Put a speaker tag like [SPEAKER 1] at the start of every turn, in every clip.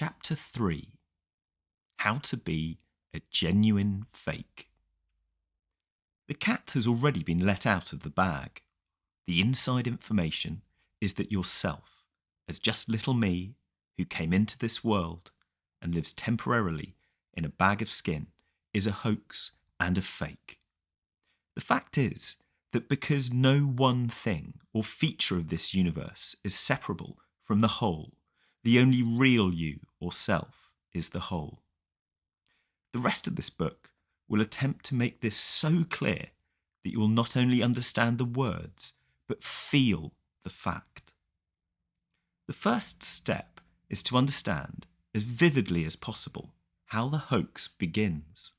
[SPEAKER 1] Chapter 3: How to be a genuine fake. The cat has already been let out of the bag. The inside information is that yourself, as just little me, who came into this world and lives temporarily in a bag of skin, is a hoax and a fake. The fact is that because no one thing or feature of this universe is separable from the whole, the only real you or self is the whole. The rest of this book will attempt to make this so clear that you will not only understand the words, but feel the fact. The first step is to understand, as vividly as possible, how the hoax begins.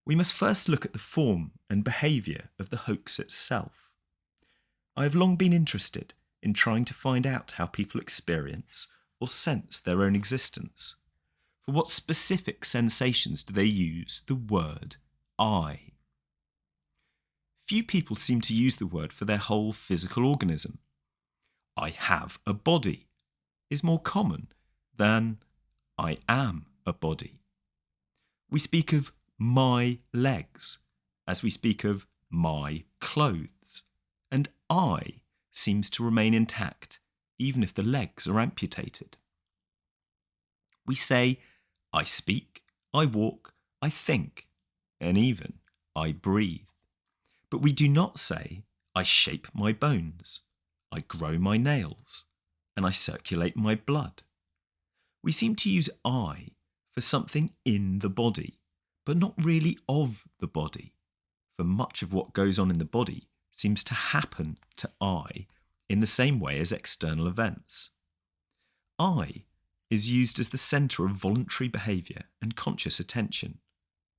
[SPEAKER 1] We must first look at the form and behaviour of the hoax itself. I have long been interested in trying to find out how people experience or sense their own existence. For what specific sensations do they use the word I? Few people seem to use the word for their whole physical organism. I have a body is more common than I am a body. We speak of my legs as we speak of my clothes, and I seems to remain intact even if the legs are amputated. We say I speak, I walk, I think, and even I breathe. But we do not say I shape my bones, I grow my nails, and I circulate my blood. We seem to use I for something in the body, but not really of the body, for much of what goes on in the body seems to happen to I in the same way as external events. I is used as the centre of voluntary behaviour and conscious attention,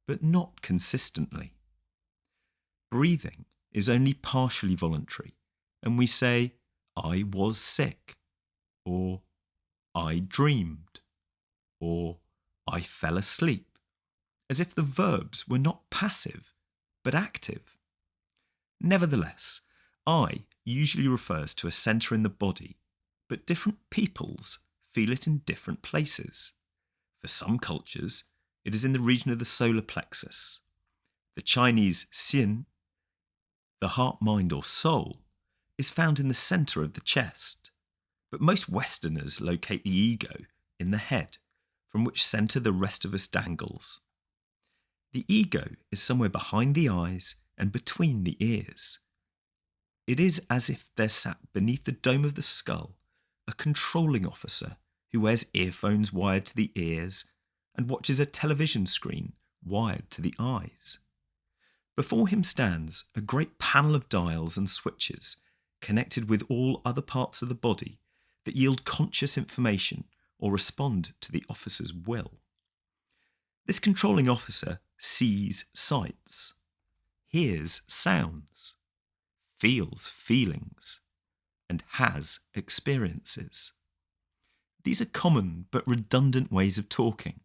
[SPEAKER 1] but not consistently. Breathing is only partially voluntary, and we say, I was sick, or I dreamed, or I fell asleep, as if the verbs were not passive, but active. Nevertheless, I usually refers to a centre in the body, but different peoples feel it in different places. For some cultures, it is in the region of the solar plexus. The Chinese Xin, the heart, mind, or soul, is found in the centre of the chest, but most Westerners locate the ego in the head, from which centre the rest of us dangles. The ego is somewhere behind the eyes and between the ears. It is as if there sat beneath the dome of the skull a controlling officer who wears earphones wired to the ears and watches a television screen wired to the eyes. Before him stands a great panel of dials and switches connected with all other parts of the body that yield conscious information or respond to the officer's will. This controlling officer sees sights, hears sounds, feels feelings, and has experiences. These are common but redundant ways of talking,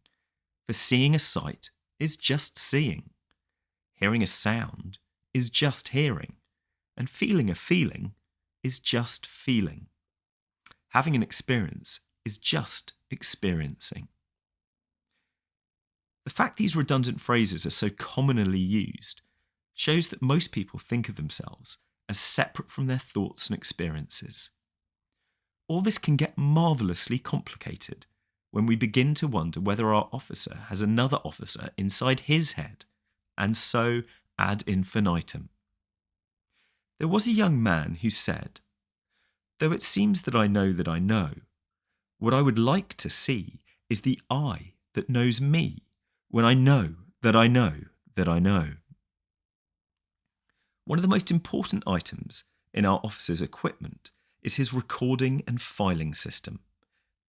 [SPEAKER 1] for seeing a sight is just seeing, hearing a sound is just hearing, and feeling a feeling is just feeling. Having an experience is just experiencing. The fact these redundant phrases are so commonly used shows that most people think of themselves as separate from their thoughts and experiences. All this can get marvellously complicated when we begin to wonder whether our officer has another officer inside his head, and so ad infinitum. There was a young man who said, "Though it seems that I know, what I would like to see is the I that knows me when I know that I know that I know." One of the most important items in our officer's equipment is his recording and filing system,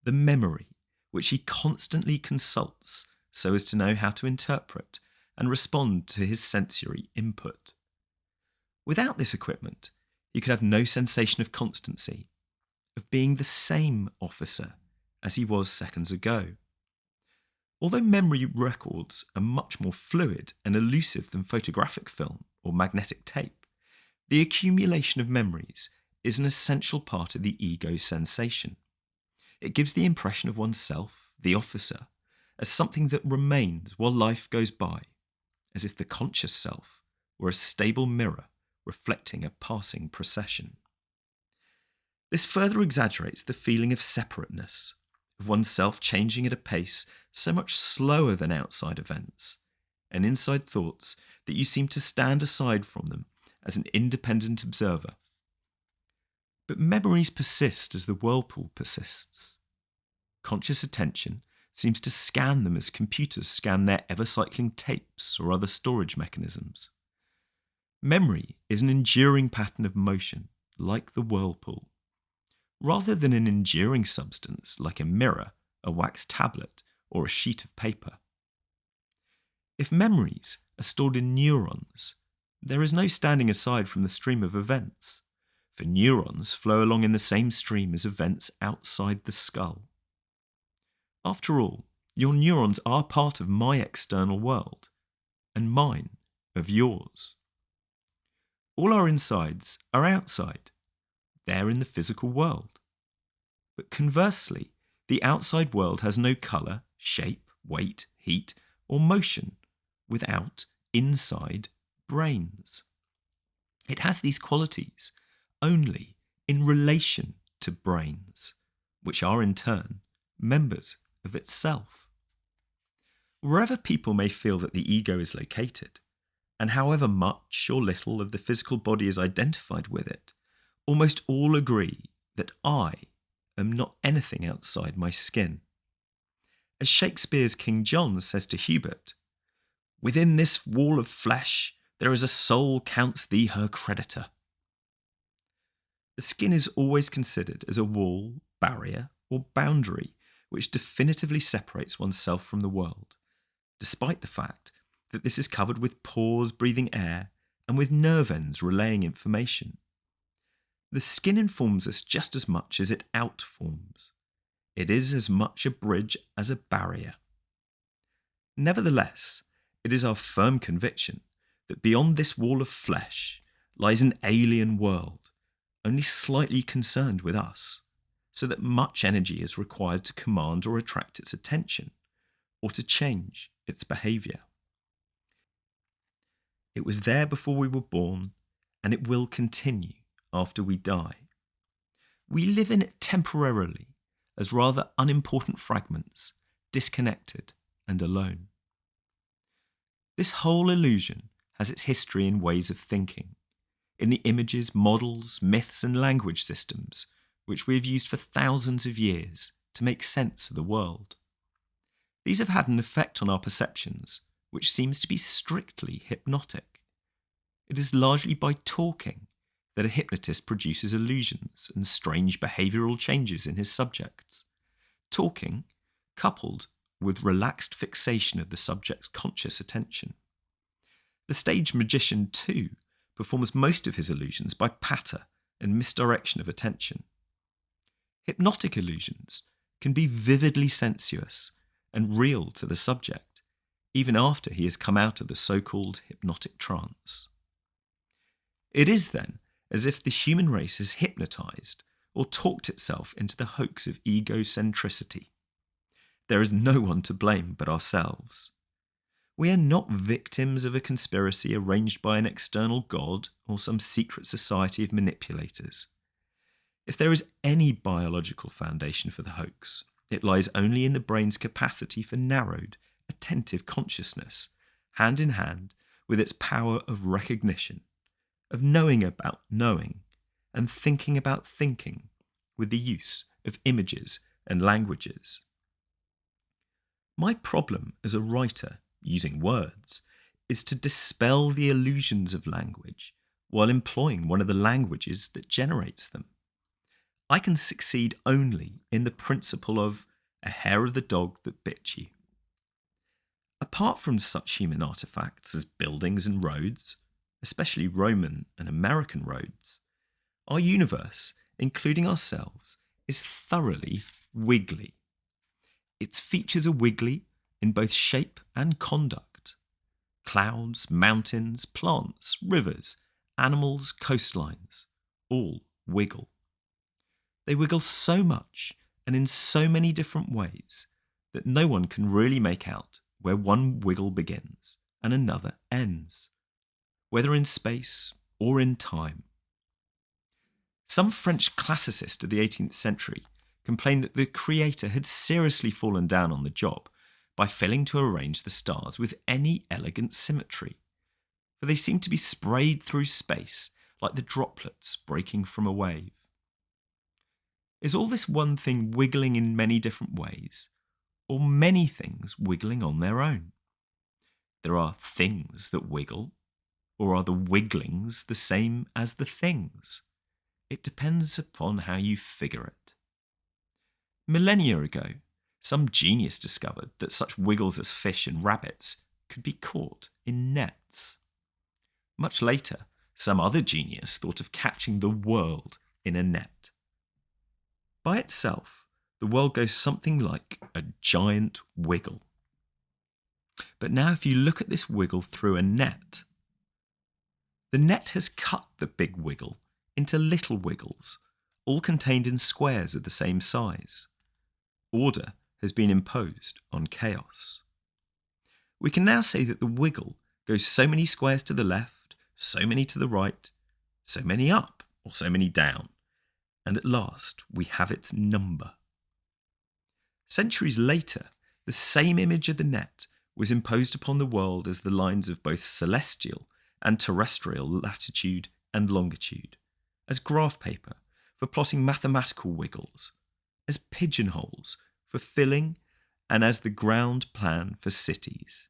[SPEAKER 1] the memory, which he constantly consults so as to know how to interpret and respond to his sensory input. Without this equipment, he could have no sensation of constancy, of being the same officer as he was seconds ago. Although memory records are much more fluid and elusive than photographic film or magnetic tape, the accumulation of memories is an essential part of the ego's sensation. It gives the impression of oneself, the officer, as something that remains while life goes by, as if the conscious self were a stable mirror reflecting a passing procession. This further exaggerates the feeling of separateness, of oneself changing at a pace so much slower than outside events, and inside thoughts that you seem to stand aside from them as an independent observer. But memories persist as the whirlpool persists. Conscious attention seems to scan them as computers scan their ever-cycling tapes or other storage mechanisms. Memory is an enduring pattern of motion, like the whirlpool, rather than an enduring substance like a mirror, a wax tablet, or a sheet of paper. If memories are stored in neurons, there is no standing aside from the stream of events, for neurons flow along in the same stream as events outside the skull. After all, your neurons are part of my external world, and mine of yours. All our insides are outside. They're in the physical world. But conversely, the outside world has no colour, shape, weight, heat, or motion without inside brains. It has these qualities only in relation to brains, which are in turn members of itself. Wherever people may feel that the ego is located, and however much or little of the physical body is identified with it, almost all agree that I am not anything outside my skin. As Shakespeare's King John says to Hubert, "Within this wall of flesh there is a soul counts thee her creditor." The skin is always considered as a wall, barrier, or boundary which definitively separates oneself from the world, despite the fact that this is covered with pores breathing air and with nerve ends relaying information. The skin informs us just as much as it outforms. It is as much a bridge as a barrier. Nevertheless, it is our firm conviction that beyond this wall of flesh lies an alien world, only slightly concerned with us, so that much energy is required to command or attract its attention, or to change its behaviour. It was there before we were born, and it will continue after we die. We live in it temporarily, as rather unimportant fragments, disconnected and alone. This whole illusion has its history in ways of thinking, in the images, models, myths and language systems which we have used for thousands of years to make sense of the world. These have had an effect on our perceptions, which seems to be strictly hypnotic. It is largely by talking that a hypnotist produces illusions and strange behavioural changes in his subjects. Talking, coupled with relaxed fixation of the subject's conscious attention. The stage magician, too, performs most of his illusions by patter and misdirection of attention. Hypnotic illusions can be vividly sensuous and real to the subject, even after he has come out of the so-called hypnotic trance. It is then as if the human race has hypnotised or talked itself into the hoax of egocentricity. There is no one to blame but ourselves. We are not victims of a conspiracy arranged by an external god or some secret society of manipulators. If there is any biological foundation for the hoax, it lies only in the brain's capacity for narrowed, attentive consciousness, hand in hand with its power of recognition, of knowing about knowing, and thinking about thinking, with the use of images and languages. My problem as a writer, using words, is to dispel the illusions of language while employing one of the languages that generates them. I can succeed only in the principle of a hair of the dog that bit you. Apart from such human artefacts as buildings and roads, especially Roman and American roads, our universe, including ourselves, is thoroughly wiggly. Its features are wiggly in both shape and conduct. Clouds, mountains, plants, rivers, animals, coastlines, all wiggle. They wiggle so much and in so many different ways that no one can really make out where one wiggle begins and another ends, whether in space or in time. Some French classicist of the 18th century complained that the creator had seriously fallen down on the job by failing to arrange the stars with any elegant symmetry, for they seemed to be sprayed through space like the droplets breaking from a wave. Is all this one thing wiggling in many different ways, or many things wiggling on their own? There are things that wiggle, or are the wigglings the same as the things? It depends upon how you figure it. Millennia ago, some genius discovered that such wiggles as fish and rabbits could be caught in nets. Much later, some other genius thought of catching the world in a net. By itself, the world goes something like a giant wiggle. But now if you look at this wiggle through a net, the net has cut the big wiggle into little wiggles, all contained in squares of the same size. Order has been imposed on chaos. We can now say that the wiggle goes so many squares to the left, so many to the right, so many up, or so many down, and at last we have its number. Centuries later, the same image of the net was imposed upon the world as the lines of both celestial and terrestrial latitude and longitude, as graph paper for plotting mathematical wiggles, as pigeonholes for filling, and as the ground plan for cities.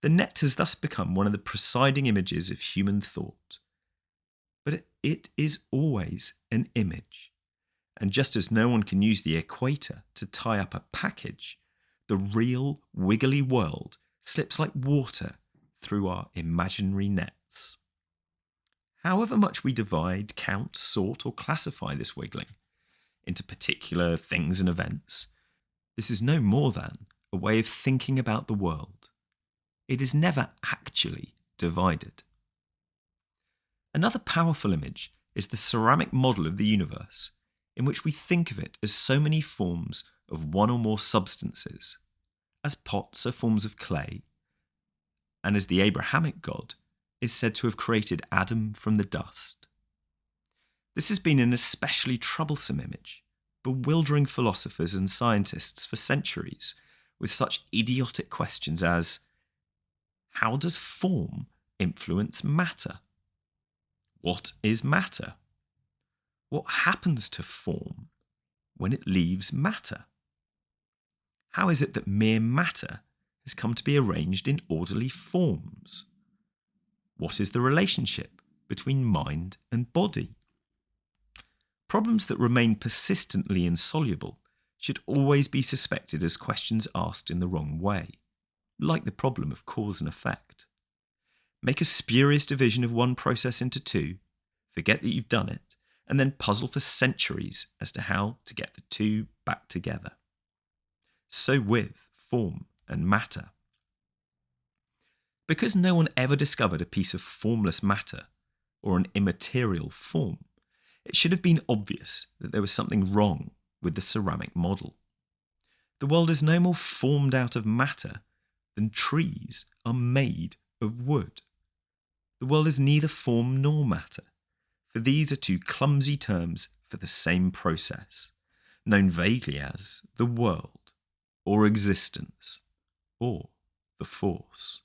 [SPEAKER 1] The net has thus become one of the presiding images of human thought. But it is always an image, and just as no one can use the equator to tie up a package, the real wiggly world slips like water through our imaginary nets. However much we divide, count, sort, or classify this wiggling into particular things and events, this is no more than a way of thinking about the world. It is never actually divided. Another powerful image is the ceramic model of the universe, in which we think of it as so many forms of one or more substances, as pots are forms of clay, and as the Abrahamic God is said to have created Adam from the dust. This has been an especially troublesome image, bewildering philosophers and scientists for centuries with such idiotic questions as, how does form influence matter? What is matter? What happens to form when it leaves matter? How is it that mere matter has come to be arranged in orderly forms? What is the relationship between mind and body? Problems that remain persistently insoluble should always be suspected as questions asked in the wrong way, like the problem of cause and effect. Make a spurious division of one process into two, forget that you've done it, and then puzzle for centuries as to how to get the two back together. So with form and matter. Because no one ever discovered a piece of formless matter or an immaterial form, it should have been obvious that there was something wrong with the ceramic model. The world is no more formed out of matter than trees are made of wood. The world is neither form nor matter, for these are two clumsy terms for the same process, known vaguely as the world, or existence, or the force.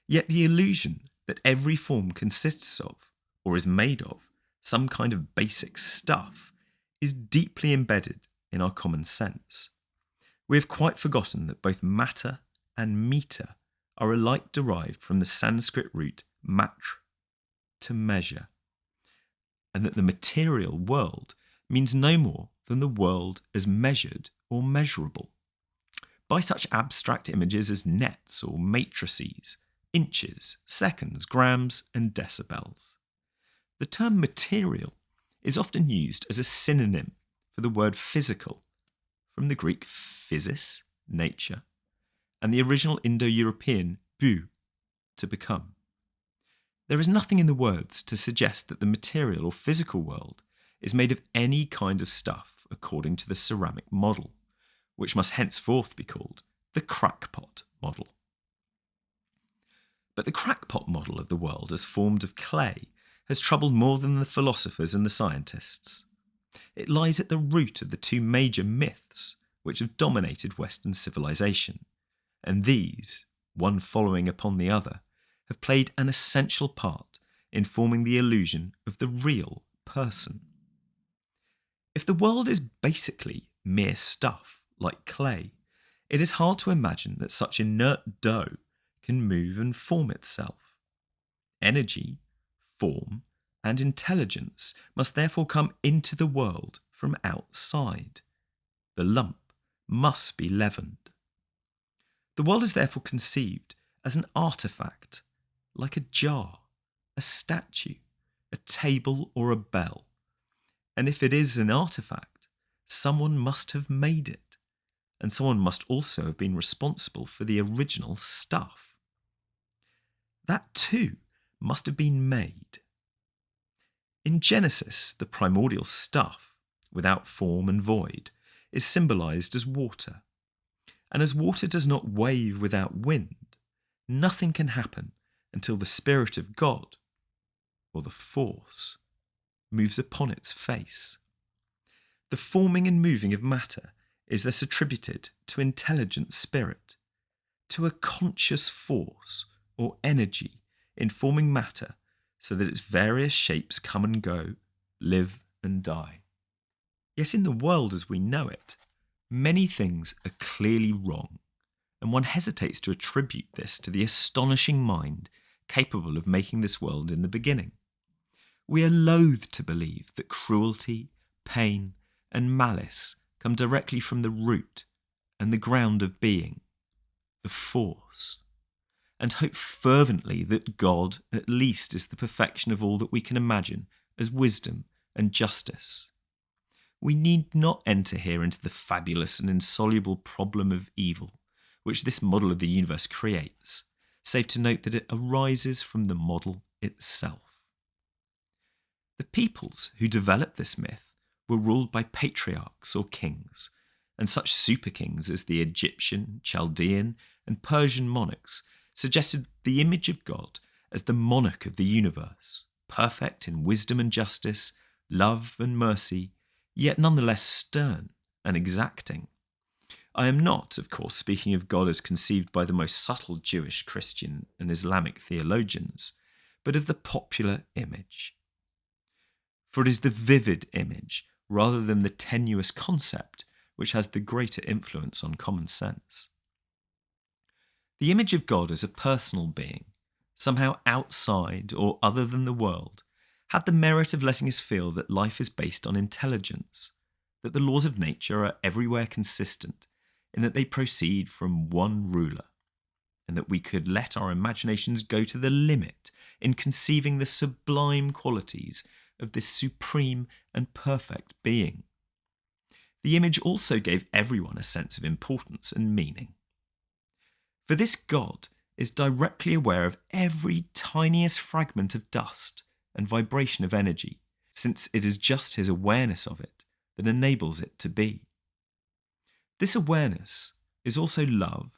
[SPEAKER 1] Yet the illusion that every form consists of, or is made of, some kind of basic stuff is deeply embedded in our common sense. We have quite forgotten that both matter and meter are alike derived from the Sanskrit root matra, to measure, and that the material world means no more than the world as measured or measurable, by such abstract images as nets or matrices, inches, seconds, grams, and decibels. The term material is often used as a synonym for the word physical, from the Greek physis, nature, and the original Indo-European bu, to become. There is nothing in the words to suggest that the material or physical world is made of any kind of stuff according to the ceramic model, which must henceforth be called the crackpot model. But the crackpot model of the world as formed of clay has troubled more than the philosophers and the scientists. It lies at the root of the two major myths which have dominated Western civilization, and these, one following upon the other, have played an essential part in forming the illusion of the real person. If the world is basically mere stuff, like clay, it is hard to imagine that such inert dough can move and form itself. Energy, form, and intelligence must therefore come into the world from outside. The lump must be leavened. The world is therefore conceived as an artifact, like a jar, a statue, a table, or a bell. And if it is an artifact, someone must have made it, and someone must also have been responsible for the original stuff. That too must have been made. In Genesis, the primordial stuff, without form and void, is symbolized as water. And as water does not wave without wind, nothing can happen until the Spirit of God, or the Force, moves upon its face. The forming and moving of matter is thus attributed to intelligent spirit, to a conscious force or energy in forming matter so that its various shapes come and go, live and die. Yet in the world as we know it, many things are clearly wrong, and one hesitates to attribute this to the astonishing mind capable of making this world in the beginning. We are loath to believe that cruelty, pain, and malice come directly from the root and the ground of being, the force, and hope fervently that God at least is the perfection of all that we can imagine as wisdom and justice. We need not enter here into the fabulous and insoluble problem of evil, which this model of the universe creates, save to note that it arises from the model itself. The peoples who developed this myth were ruled by patriarchs or kings, and such super kings as the Egyptian, Chaldean, and Persian monarchs suggested the image of God as the monarch of the universe, perfect in wisdom and justice, love and mercy, yet nonetheless stern and exacting. I am not, of course, speaking of God as conceived by the most subtle Jewish, Christian, and Islamic theologians, but of the popular image. For it is the vivid image, rather than the tenuous concept, which has the greater influence on common sense. The image of God as a personal being, somehow outside or other than the world, had the merit of letting us feel that life is based on intelligence, that the laws of nature are everywhere consistent, in that they proceed from one ruler, and that we could let our imaginations go to the limit in conceiving the sublime qualities of this supreme and perfect being. The image also gave everyone a sense of importance and meaning. For this God is directly aware of every tiniest fragment of dust and vibration of energy, since it is just his awareness of it that enables it to be. This awareness is also love,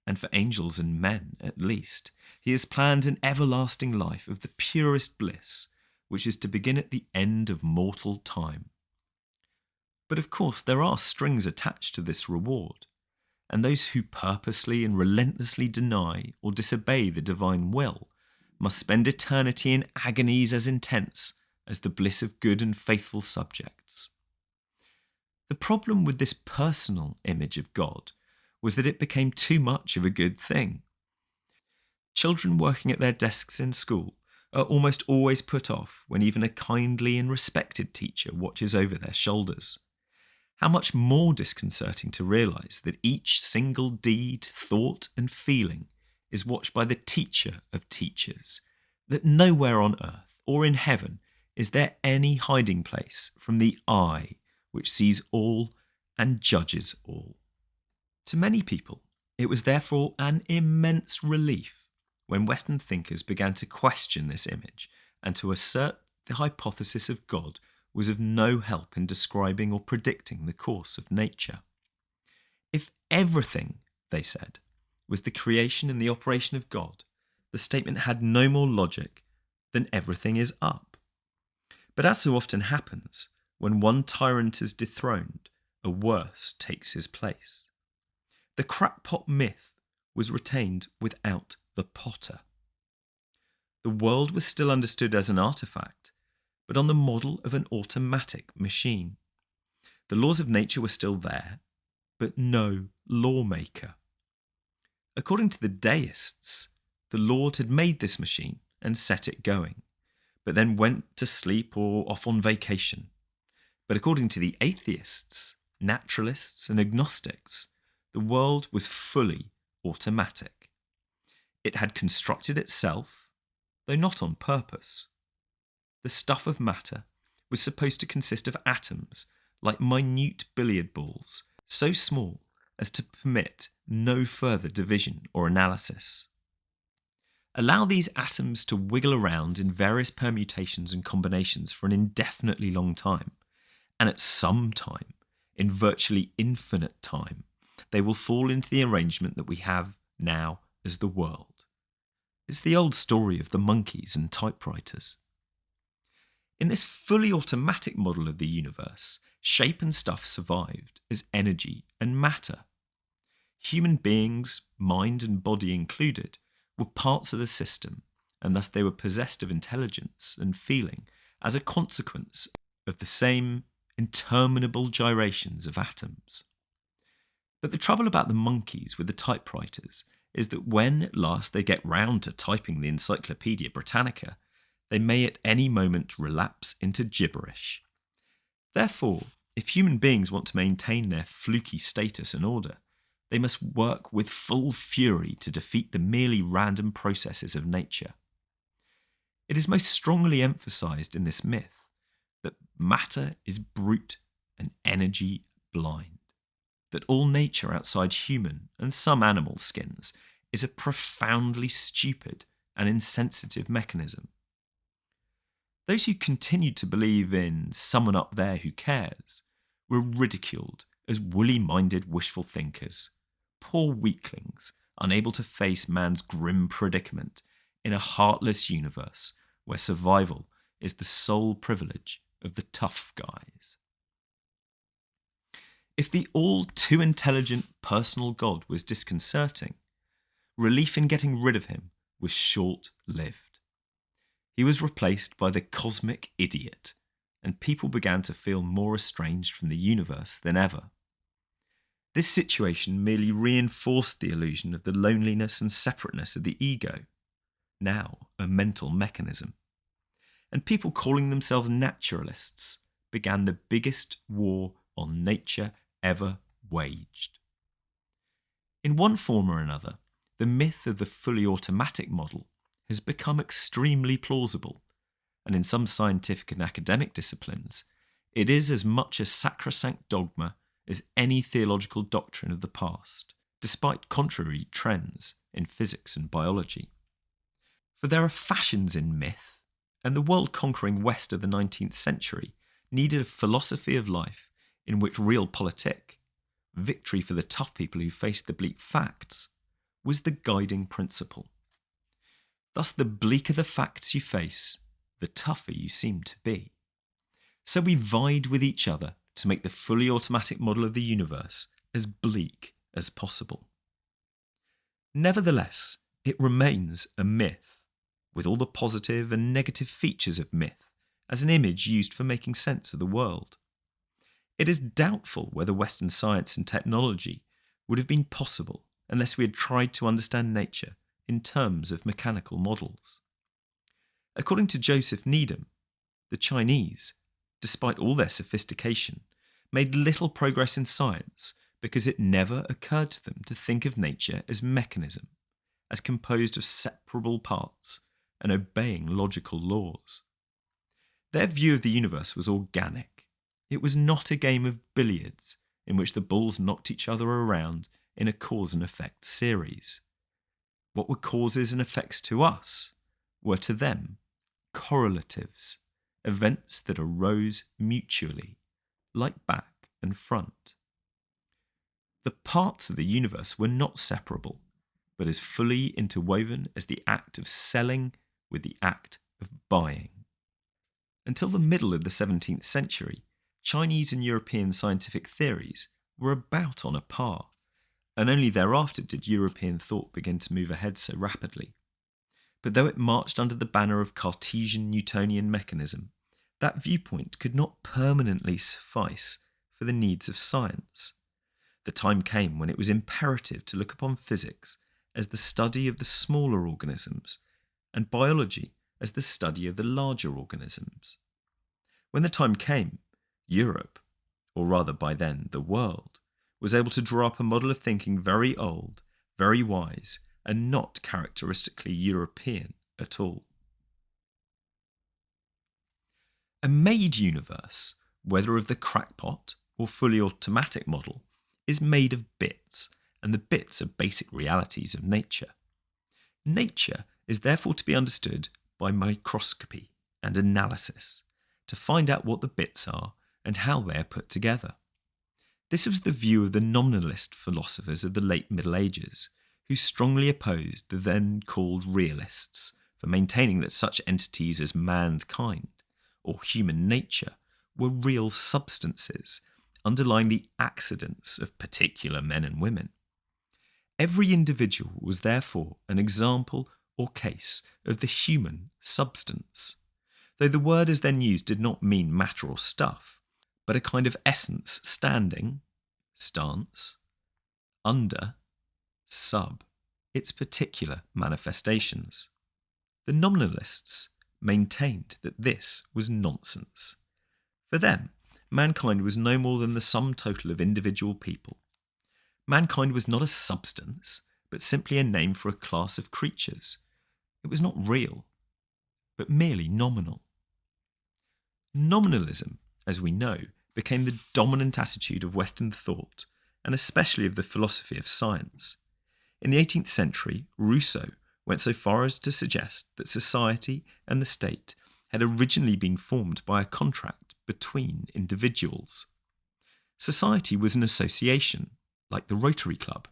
[SPEAKER 1] and for angels and men at least, he has planned an everlasting life of the purest bliss, which is to begin at the end of mortal time. But of course there are strings attached to this reward, and those who purposely and relentlessly deny or disobey the divine will must spend eternity in agonies as intense as the bliss of good and faithful subjects. The problem with this personal image of God was that it became too much of a good thing. Children working at their desks in school are almost always put off when even a kindly and respected teacher watches over their shoulders. How much more disconcerting to realise that each single deed, thought and feeling is watched by the teacher of teachers, that nowhere on earth or in heaven is there any hiding place from the eye which sees all and judges all. To many people, it was therefore an immense relief when Western thinkers began to question this image and to assert the hypothesis of God was of no help in describing or predicting the course of nature. If everything, they said, was the creation and the operation of God, the statement had no more logic than everything is up. But as so often happens, when one tyrant is dethroned, a worse takes his place. The crackpot myth was retained without the potter. The world was still understood as an artifact, but on the model of an automatic machine. The laws of nature were still there, but no lawmaker. According to the deists, the Lord had made this machine and set it going, but then went to sleep or off on vacation. But according to the atheists, naturalists, and agnostics, the world was fully automatic. It had constructed itself, though not on purpose. The stuff of matter was supposed to consist of atoms like minute billiard balls, so small as to permit no further division or analysis. Allow these atoms to wiggle around in various permutations and combinations for an indefinitely long time, and at some time, in virtually infinite time, they will fall into the arrangement that we have now as the world. It's the old story of the monkeys and typewriters. In this fully automatic model of the universe, shape and stuff survived as energy and matter. Human beings, mind and body included, were parts of the system, and thus they were possessed of intelligence and feeling as a consequence of the same interminable gyrations of atoms. But the trouble about the monkeys with the typewriters is that when at last they get round to typing the Encyclopaedia Britannica, they may at any moment relapse into gibberish. Therefore, if human beings want to maintain their fluky status and order, they must work with full fury to defeat the merely random processes of nature. It is most strongly emphasised in this myth that matter is brute and energy blind, that all nature outside human and some animal skins is a profoundly stupid and insensitive mechanism. Those who continued to believe in someone up there who cares were ridiculed as woolly-minded wishful thinkers, poor weaklings unable to face man's grim predicament in a heartless universe where survival is the sole privilege of the tough guys. If the all too intelligent personal God was disconcerting, relief in getting rid of him was short-lived. He was replaced by the cosmic idiot, and people began to feel more estranged from the universe than ever. This situation merely reinforced the illusion of the loneliness and separateness of the ego, now a mental mechanism. And people calling themselves naturalists began the biggest war on nature ever waged. In one form or another, the myth of the fully automatic model has become extremely plausible, and in some scientific and academic disciplines, it is as much a sacrosanct dogma as any theological doctrine of the past, despite contrary trends in physics and biology. For there are fashions in myth, and the world-conquering West of the 19th century needed a philosophy of life in which realpolitik, victory for the tough people who faced the bleak facts, was the guiding principle. Thus, the bleaker the facts you face, the tougher you seem to be. So we vied with each other to make the fully automatic model of the universe as bleak as possible. Nevertheless, it remains a myth, with all the positive and negative features of myth as an image used for making sense of the world. It is doubtful whether Western science and technology would have been possible unless we had tried to understand nature in terms of mechanical models. According to Joseph Needham, the Chinese, despite all their sophistication, made little progress in science because it never occurred to them to think of nature as mechanism, as composed of separable parts and obeying logical laws. Their view of the universe was organic. It was not a game of billiards in which the balls knocked each other around in a cause and effect series. What were causes and effects to us were to them correlatives, events that arose mutually, like back and front. The parts of the universe were not separable, but as fully interwoven as the act of selling with the act of buying. Until the middle of the 17th century, Chinese and European scientific theories were about on a par, and only thereafter did European thought begin to move ahead so rapidly. But though it marched under the banner of Cartesian Newtonian mechanism, that viewpoint could not permanently suffice for the needs of science. The time came when it was imperative to look upon physics as the study of the smaller organisms and biology as the study of the larger organisms. When the time came, Europe, or rather by then the world, was able to draw up a model of thinking very old, very wise, and not characteristically European at all. A made universe, whether of the crackpot or fully automatic model, is made of bits, and the bits are basic realities of nature. Nature is therefore to be understood by microscopy and analysis, to find out what the bits are and how they are put together. This was the view of the nominalist philosophers of the late Middle Ages, who strongly opposed the then called realists for maintaining that such entities as mankind or human nature were real substances underlying the accidents of particular men and women. Every individual was therefore an example or case of the human substance, though the word as then used did not mean matter or stuff, but a kind of essence standing, stance, under, sub, its particular manifestations. The nominalists maintained that this was nonsense. For them, mankind was no more than the sum total of individual people. Mankind was not a substance, but simply a name for a class of creatures. It was not real, but merely nominal. Nominalism, as we know, became the dominant attitude of Western thought, and especially of the philosophy of science. In the 18th century, Rousseau went so far as to suggest that society and the state had originally been formed by a contract between individuals. Society was an association, like the Rotary Club,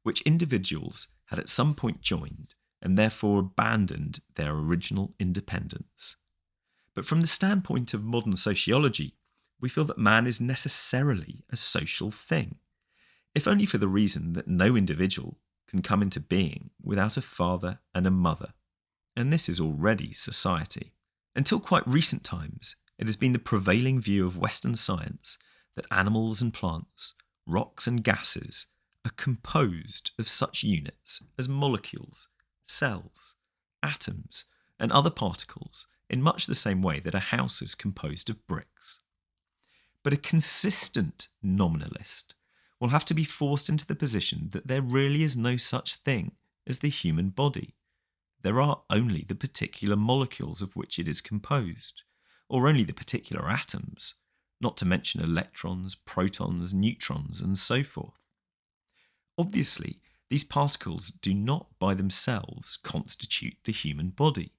[SPEAKER 1] which individuals had at some point joined and therefore abandoned their original independence. But from the standpoint of modern sociology, we feel that man is necessarily a social thing, if only for the reason that no individual can come into being without a father and a mother, and this is already society. Until quite recent times, it has been the prevailing view of Western science that animals and plants, rocks and gases are composed of such units as molecules, cells, atoms, and other particles in much the same way that a house is composed of bricks. But a consistent nominalist will have to be forced into the position that there really is no such thing as the human body. There are only the particular molecules of which it is composed, or only the particular atoms, not to mention electrons, protons, neutrons, and so forth. Obviously, these particles do not by themselves constitute the human body.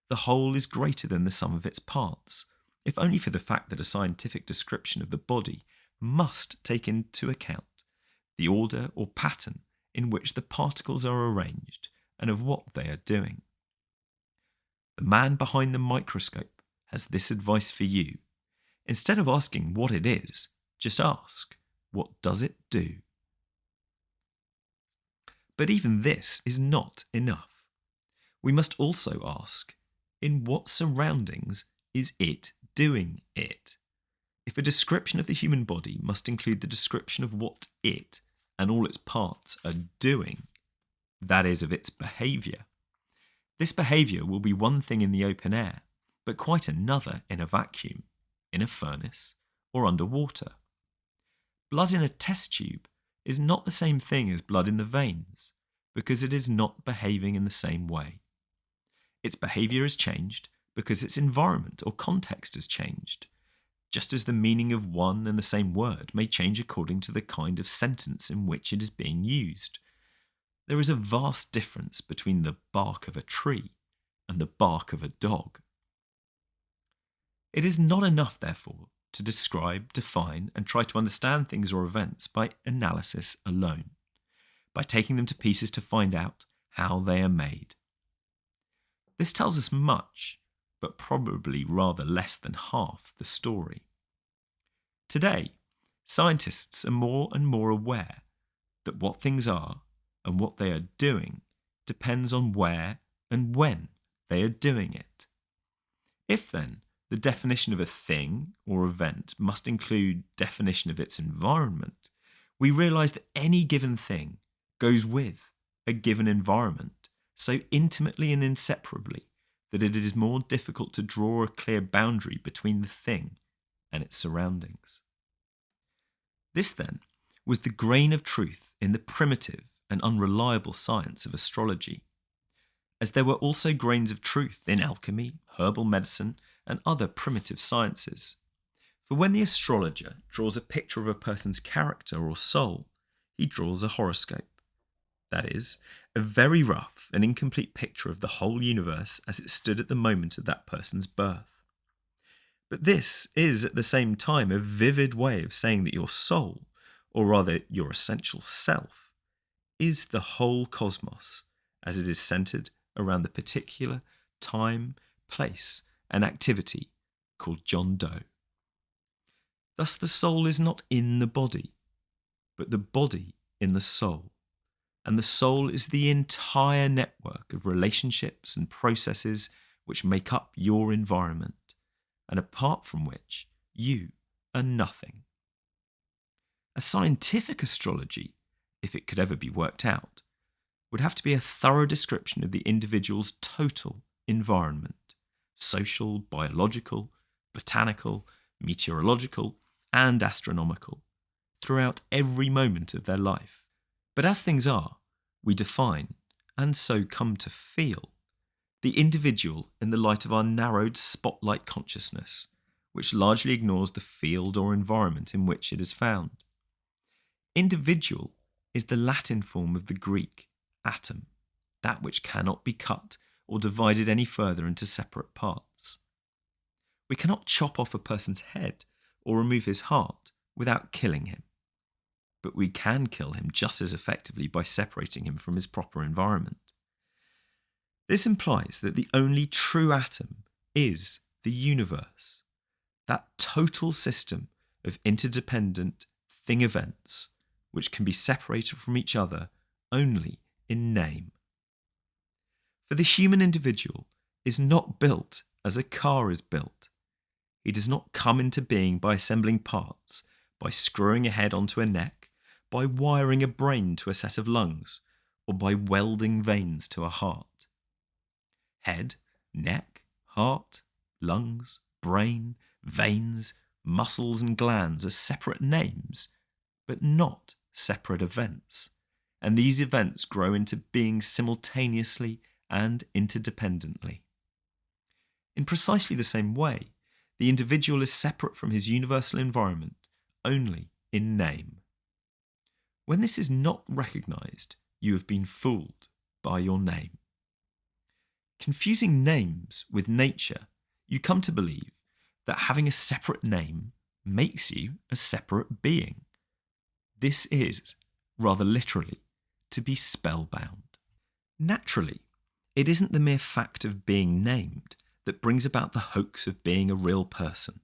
[SPEAKER 1] The whole is greater than the sum of its parts, if only for the fact that a scientific description of the body must take into account the order or pattern in which the particles are arranged and of what they are doing. The man behind the microscope has this advice for you. Instead of asking what it is, just ask, what does it do? But even this is not enough. We must also ask, in what surroundings is it doing it? If a description of the human body must include the description of what it and all its parts are doing, that is, of its behaviour, this behaviour will be one thing in the open air, but quite another in a vacuum, in a furnace, or underwater. Blood in a test tube is not the same thing as blood in the veins, because it is not behaving in the same way. Its behaviour has changed because its environment or context has changed, just as the meaning of one and the same word may change according to the kind of sentence in which it is being used. There is a vast difference between the bark of a tree and the bark of a dog. It is not enough, therefore, to describe, define, and try to understand things or events by analysis alone, by taking them to pieces to find out how they are made. This tells us much, but probably rather less than half the story. Today, scientists are more and more aware that what things are and what they are doing depends on where and when they are doing it. If then the definition of a thing or event must include definition of its environment, we realise that any given thing goes with a given environment so intimately and inseparably that it is more difficult to draw a clear boundary between the thing and its surroundings. This then was the grain of truth in the primitive and unreliable science of astrology, as there were also grains of truth in alchemy, herbal medicine, and other primitive sciences. For when the astrologer draws a picture of a person's character or soul, he draws a horoscope. That is, a very rough and incomplete picture of the whole universe as it stood at the moment of that person's birth. But this is at the same time a vivid way of saying that your soul, or rather your essential self, is the whole cosmos as it is centered around the particular time, place, and activity called John Doe. Thus the soul is not in the body, but the body in the soul, and the soul is the entire network of relationships and processes which make up your environment, and apart from which you are nothing. A scientific astrology, if it could ever be worked out, would have to be a thorough description of the individual's total environment, social, biological, botanical, meteorological, and astronomical, throughout every moment of their life. But as things are, we define, and so come to feel, the individual in the light of our narrowed spotlight consciousness, which largely ignores the field or environment in which it is found. Individual is the Latin form of the Greek atom, that which cannot be cut or divided any further into separate parts. We cannot chop off a person's head or remove his heart without killing him, but we can kill him just as effectively by separating him from his proper environment. This implies that the only true atom is the universe, that total system of interdependent thing events which can be separated from each other only in name. For the human individual is not built as a car is built. He does not come into being by assembling parts, by screwing a head onto a neck, by wiring a brain to a set of lungs, or by welding veins to a heart. Head, neck, heart, lungs, brain, veins, muscles and glands are separate names, but not separate events, and these events grow into being simultaneously and interdependently. In precisely the same way, the individual is separate from his universal environment only in name. When this is not recognised, you have been fooled by your name. Confusing names with nature, you come to believe that having a separate name makes you a separate being. This is, rather literally, to be spellbound. Naturally, it isn't the mere fact of being named that brings about the hoax of being a real person.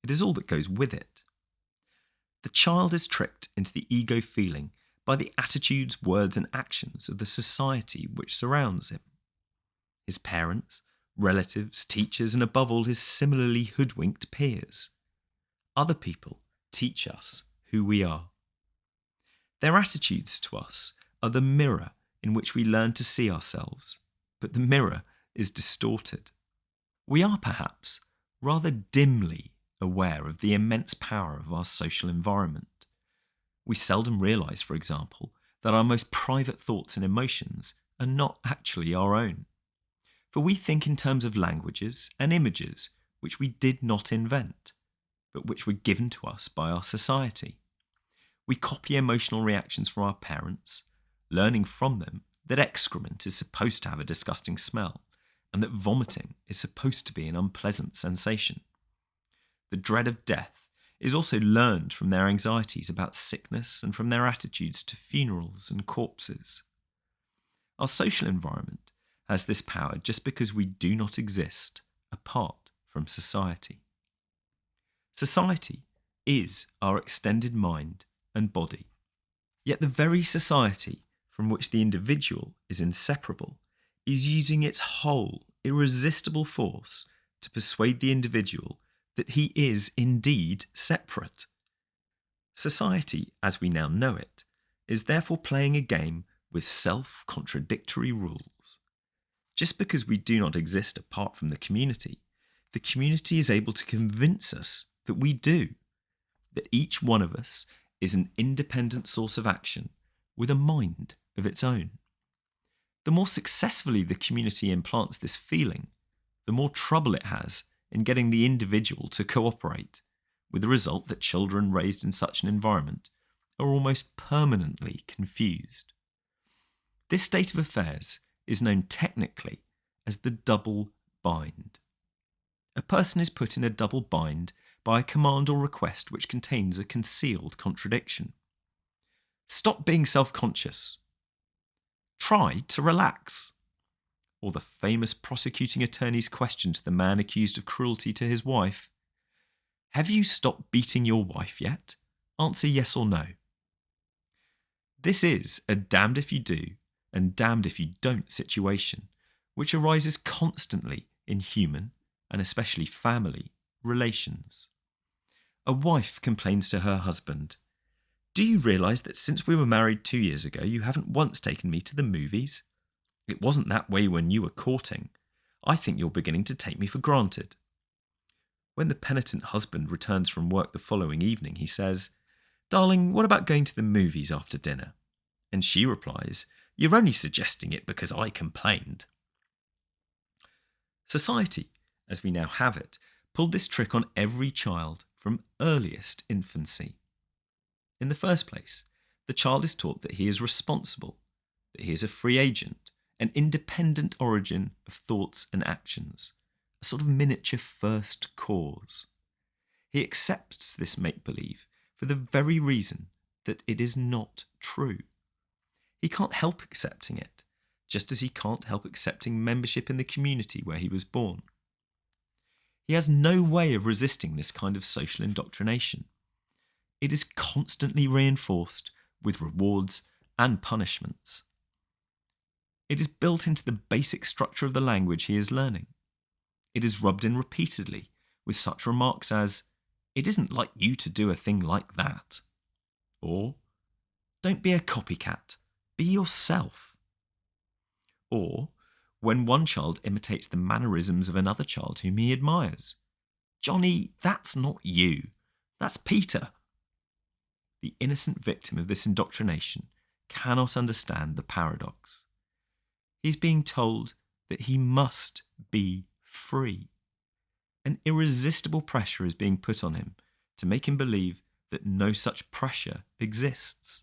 [SPEAKER 1] It is all that goes with it. The child is tricked into the ego feeling by the attitudes, words, and actions of the society which surrounds him. His parents, relatives, teachers, and above all his similarly hoodwinked peers. Other people teach us who we are. Their attitudes to us are the mirror in which we learn to see ourselves, but the mirror is distorted. We are perhaps rather dimly aware of the immense power of our social environment. We seldom realise, for example, that our most private thoughts and emotions are not actually our own. For we think in terms of languages and images which we did not invent, but which were given to us by our society. We copy emotional reactions from our parents, learning from them that excrement is supposed to have a disgusting smell, and that vomiting is supposed to be an unpleasant sensation. The dread of death is also learned from their anxieties about sickness and from their attitudes to funerals and corpses. Our social environment has this power just because we do not exist apart from society. Society is our extended mind and body. Yet the very society from which the individual is inseparable is using its whole irresistible force to persuade the individual that he is indeed separate. Society, as we now know it, is therefore playing a game with self-contradictory rules. Just because we do not exist apart from the community is able to convince us that we do, that each one of us is an independent source of action with a mind of its own. The more successfully the community implants this feeling, the more trouble it has in getting the individual to cooperate, with the result that children raised in such an environment are almost permanently confused. This state of affairs is known technically as the double bind. A person is put in a double bind by a command or request which contains a concealed contradiction. Stop being self-conscious. Try to relax. Or the famous prosecuting attorney's question to the man accused of cruelty to his wife. Have you stopped beating your wife yet? Answer yes or no. This is a damned if you do and damned if you don't situation, which arises constantly in human, and especially family, relations. A wife complains to her husband, "Do you realise that since we were married 2 years ago, you haven't once taken me to the movies? It wasn't that way when you were courting. I think you're beginning to take me for granted." When the penitent husband returns from work the following evening, he says, "Darling, what about going to the movies after dinner?" And she replies, "You're only suggesting it because I complained." Society, as we now have it, pulled this trick on every child from earliest infancy. In the first place, the child is taught that he is responsible, that he is a free agent, an independent origin of thoughts and actions, a sort of miniature first cause. He accepts this make-believe for the very reason that it is not true. He can't help accepting it, just as he can't help accepting membership in the community where he was born. He has no way of resisting this kind of social indoctrination. It is constantly reinforced with rewards and punishments. It is built into the basic structure of the language he is learning. It is rubbed in repeatedly with such remarks as, "It isn't like you to do a thing like that," or "Don't be a copycat, be yourself." Or, when one child imitates the mannerisms of another child whom he admires, "Johnny, that's not you, that's Peter." The innocent victim of this indoctrination cannot understand the paradox. He is being told that he must be free. An irresistible pressure is being put on him to make him believe that no such pressure exists.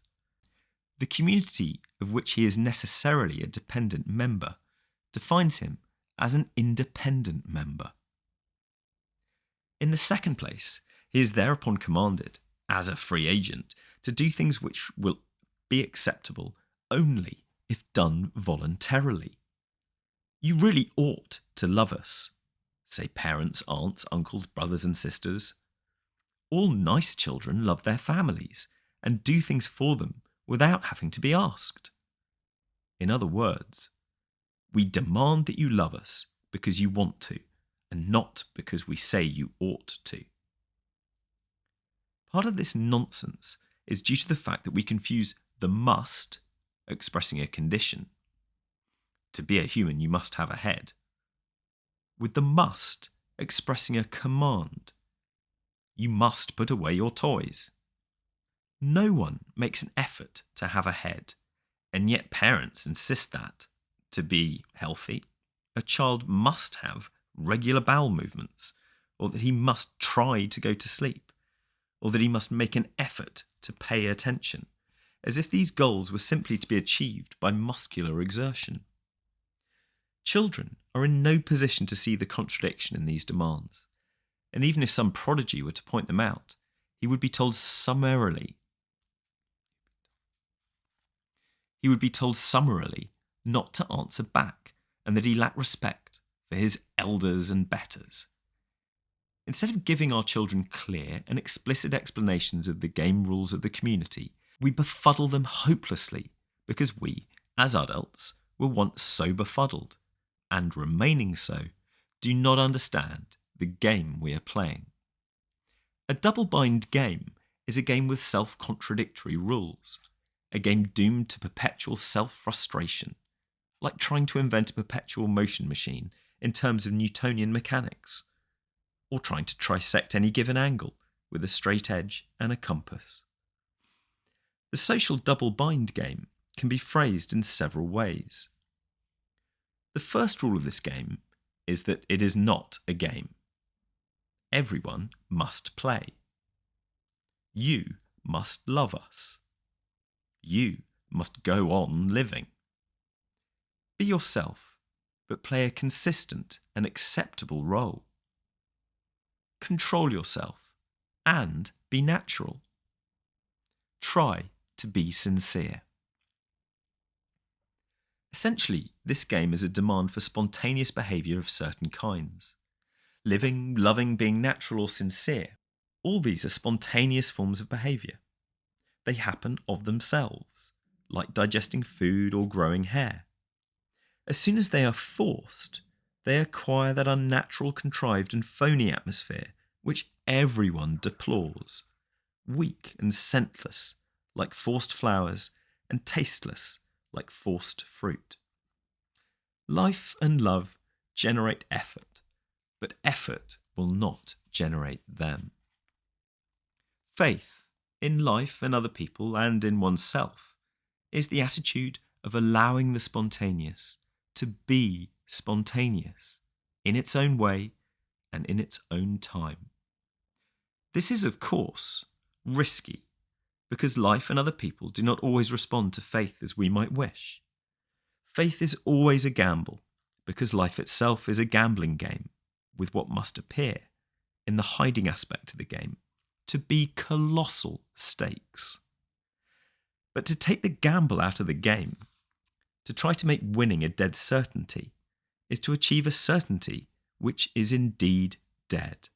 [SPEAKER 1] The community of which he is necessarily a dependent member defines him as an independent member. In the second place, he is thereupon commanded, as a free agent, to do things which will be acceptable only if done voluntarily. "You really ought to love us," say parents, aunts, uncles, brothers and sisters. All nice children love their families and do things for them without having to be asked. In other words, we demand that you love us because you want to, and not because we say you ought to. Part of this nonsense is due to the fact that we confuse the must, expressing a condition. To be a human, you must have a head, with the must, expressing a command. You must put away your toys. No one makes an effort to have a head, and yet parents insist that, to be healthy, a child must have regular bowel movements, or that he must try to go to sleep, or that he must make an effort to pay attention, as if these goals were simply to be achieved by muscular exertion. Children are in no position to see the contradiction in these demands. and even if some prodigy were to point them out, he would be told summarily not to answer back, and that he lacked respect for his elders and betters. Instead of giving our children clear and explicit explanations of the game rules of the community, we befuddle them hopelessly because we, as adults, were once so befuddled, and remaining so, do not understand the game we are playing. A double-bind game is a game with self-contradictory rules, a game doomed to perpetual self-frustration, like trying to invent a perpetual motion machine in terms of Newtonian mechanics, or trying to trisect any given angle with a straight edge and a compass. The social double-bind game can be phrased in several ways. The first rule of this game is that it is not a game. Everyone must play. You must love us. You must go on living. Be yourself, but play a consistent and acceptable role. Control yourself and be natural. Try to be sincere. Essentially, this game is a demand for spontaneous behaviour of certain kinds. Living, loving, being natural or sincere, all these are spontaneous forms of behaviour. They happen of themselves, like digesting food or growing hair. As soon as they are forced, they acquire that unnatural, contrived and phony atmosphere which everyone deplores, weak and scentless, like forced flowers, and tasteless, like forced fruit. Life and love generate effort, but effort will not generate them. Faith, in life and other people and in oneself, is the attitude of allowing the spontaneous to be spontaneous in its own way and in its own time. This is, of course, risky, because life and other people do not always respond to faith as we might wish. Faith is always a gamble, because life itself is a gambling game, with what must appear, in the hiding aspect of the game, to be colossal stakes. But to take the gamble out of the game, to try to make winning a dead certainty, is to achieve a certainty which is indeed dead.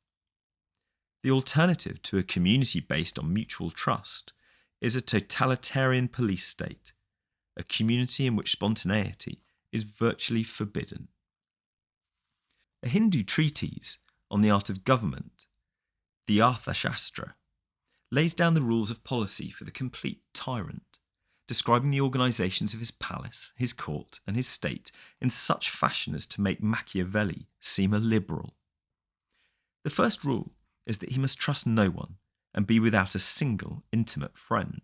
[SPEAKER 1] The alternative to a community based on mutual trust is a totalitarian police state, a community in which spontaneity is virtually forbidden. A Hindu treatise on the art of government, the Arthashastra, lays down the rules of policy for the complete tyrant, describing the organisations of his palace, his court, and his state in such fashion as to make Machiavelli seem a liberal. The first rule is that he must trust no one and be without a single intimate friend.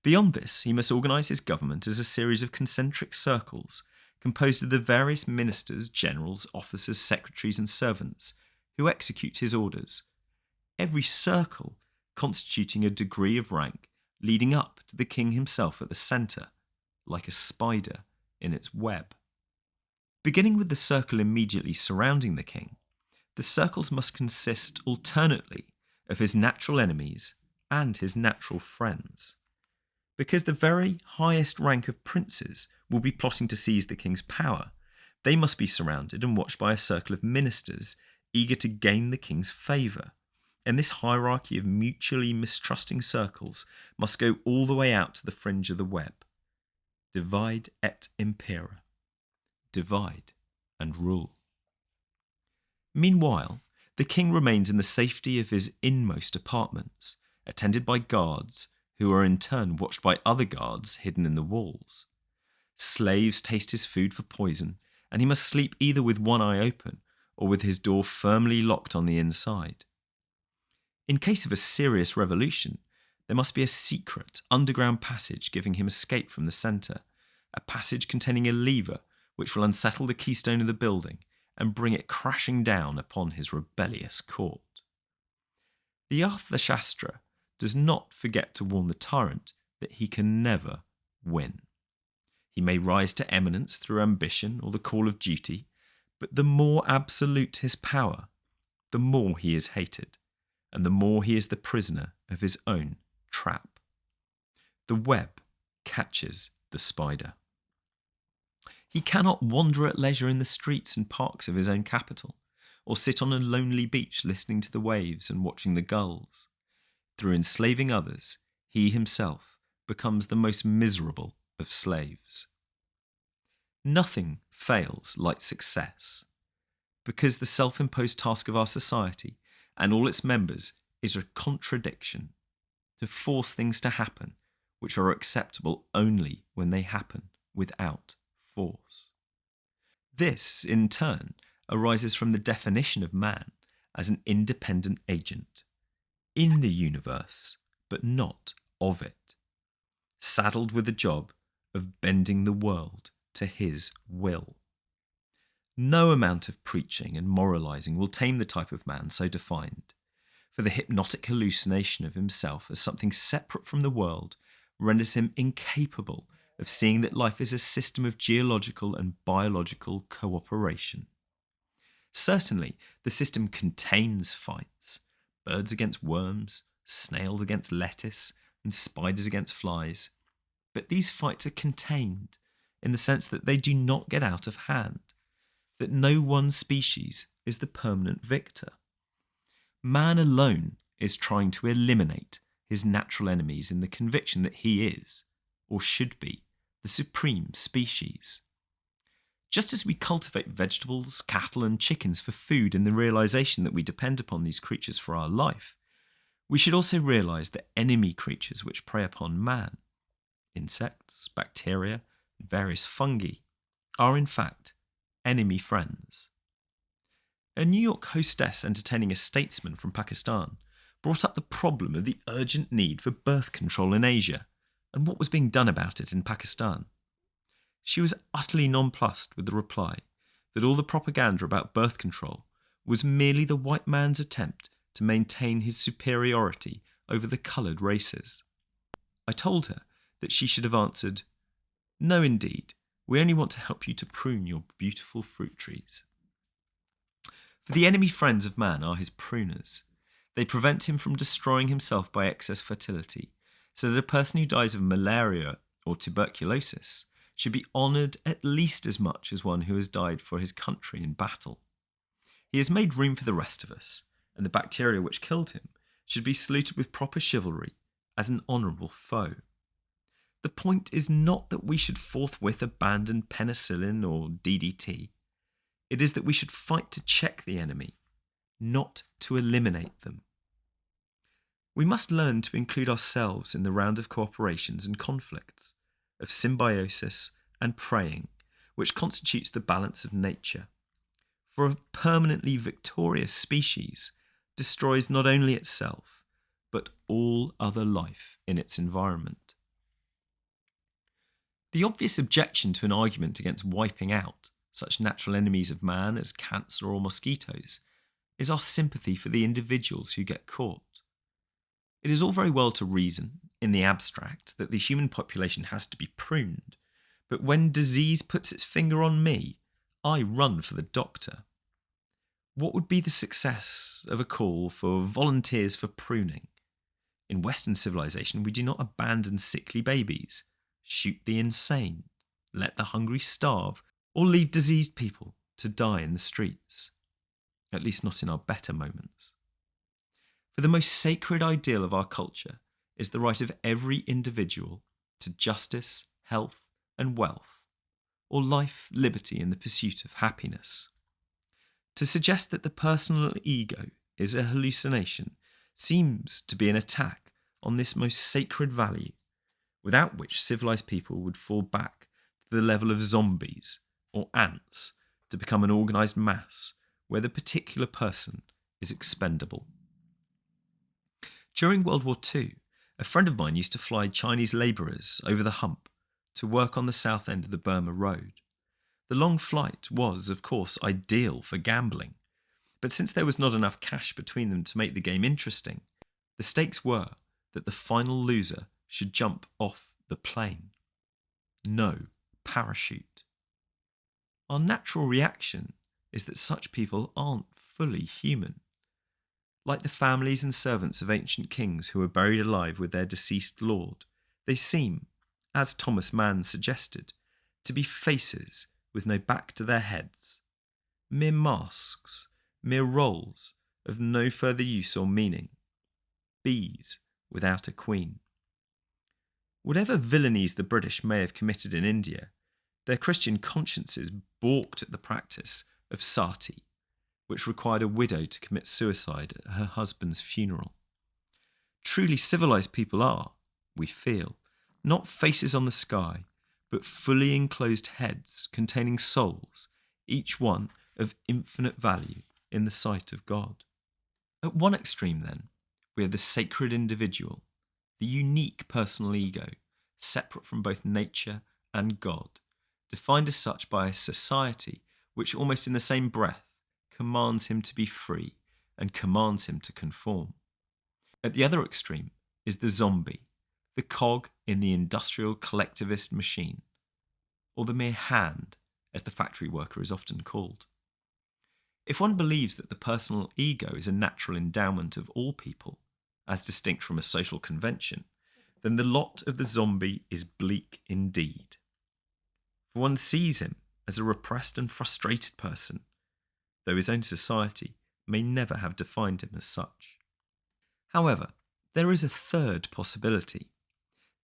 [SPEAKER 1] Beyond this, he must organise his government as a series of concentric circles composed of the various ministers, generals, officers, secretaries, and servants who execute his orders, every circle constituting a degree of rank leading up to the king himself at the centre, like a spider in its web. Beginning with the circle immediately surrounding the king, the circles must consist alternately of his natural enemies and his natural friends. Because the very highest rank of princes will be plotting to seize the king's power, they must be surrounded and watched by a circle of ministers eager to gain the king's favour. And this hierarchy of mutually mistrusting circles must go all the way out to the fringe of the web. Divide et impera. Divide and rule. Meanwhile, the king remains in the safety of his inmost apartments, attended by guards who are in turn watched by other guards hidden in the walls. Slaves taste his food for poison, and he must sleep either with one eye open or with his door firmly locked on the inside. In case of a serious revolution, there must be a secret underground passage giving him escape from the centre, a passage containing a lever which will unsettle the keystone of the building and bring it crashing down upon his rebellious court. The Arthashastra does not forget to warn the tyrant that he can never win. He may rise to eminence through ambition or the call of duty, but the more absolute his power, the more he is hated, and the more he is the prisoner of his own trap. The web catches the spider. He cannot wander at leisure in the streets and parks of his own capital, or sit on a lonely beach listening to the waves and watching the gulls. Through enslaving others, he himself becomes the most miserable of slaves. Nothing fails like success, because the self-imposed task of our society and all its members is a contradiction, to force things to happen which are acceptable only when they happen without force. This, in turn, arises from the definition of man as an independent agent in the universe, but not of it, saddled with the job of bending the world to his will. No amount of preaching and moralizing will tame the type of man so defined, for the hypnotic hallucination of himself as something separate from the world renders him incapable of seeing that life is a system of geological and biological cooperation. Certainly, the system contains fights: birds against worms, snails against lettuce, and spiders against flies. But these fights are contained in the sense that they do not get out of hand, that no one species is the permanent victor. Man alone is trying to eliminate his natural enemies in the conviction that he is, or should be, the supreme species. Just as we cultivate vegetables, cattle, and chickens for food in the realization that we depend upon these creatures for our life, we should also realize that enemy creatures which prey upon man, insects, bacteria, and various fungi, are in fact enemy friends. A New York hostess entertaining a statesman from Pakistan brought up the problem of the urgent need for birth control in Asia and what was being done about it in Pakistan. She was utterly nonplussed with the reply that all the propaganda about birth control was merely the white man's attempt to maintain his superiority over the coloured races. I told her that she should have answered, "No, indeed, we only want to help you to prune your beautiful fruit trees." For the enemy friends of man are his pruners. They prevent him from destroying himself by excess fertility, so that a person who dies of malaria or tuberculosis should be honoured at least as much as one who has died for his country in battle. He has made room for the rest of us, and the bacteria which killed him should be saluted with proper chivalry as an honourable foe. The point is not that we should forthwith abandon penicillin or DDT. It is that we should fight to check the enemy, not to eliminate them. We must learn to include ourselves in the round of cooperations and conflicts, of symbiosis and preying, which constitutes the balance of nature. For a permanently victorious species destroys not only itself, but all other life in its environment. The obvious objection to an argument against wiping out such natural enemies of man as cancer or mosquitoes is our sympathy for the individuals who get caught. It is all very well to reason, in the abstract, that the human population has to be pruned, but when disease puts its finger on me, I run for the doctor. What would be the success of a call for volunteers for pruning? In Western civilization, we do not abandon sickly babies, shoot the insane, let the hungry starve, or leave diseased people to die in the streets. At least not in our better moments. For the most sacred ideal of our culture is the right of every individual to justice, health, and wealth, or life, liberty, and the pursuit of happiness. To suggest that the personal ego is a hallucination seems to be an attack on this most sacred value, without which civilized people would fall back to the level of zombies or ants to become an organized mass where the particular person is expendable. During World War II, a friend of mine used to fly Chinese labourers over the hump to work on the south end of the Burma Road. The long flight was, of course, ideal for gambling, but since there was not enough cash between them to make the game interesting, the stakes were that the final loser should jump off the plane. No parachute. Our natural reaction is that such people aren't fully human, Like the families and servants of ancient kings who were buried alive with their deceased lord, they seem, as Thomas Mann suggested, to be faces with no back to their heads, mere masks, mere roles of no further use or meaning, bees without a queen. Whatever villainies the British may have committed in India, their Christian consciences balked at the practice of sati, which required a widow to commit suicide at her husband's funeral. Truly civilized people are, we feel, not faces on the sky, but fully enclosed heads containing souls, each one of infinite value in the sight of God. At one extreme, then, we have the sacred individual, the unique personal ego, separate from both nature and God, defined as such by a society which, almost in the same breath, commands him to be free and commands him to conform. At the other extreme is the zombie, the cog in the industrial collectivist machine, or the mere hand, as the factory worker is often called. If one believes that the personal ego is a natural endowment of all people, as distinct from a social convention, then the lot of the zombie is bleak indeed. For one sees him as a repressed and frustrated person, though his own society may never have defined him as such. However, there is a third possibility.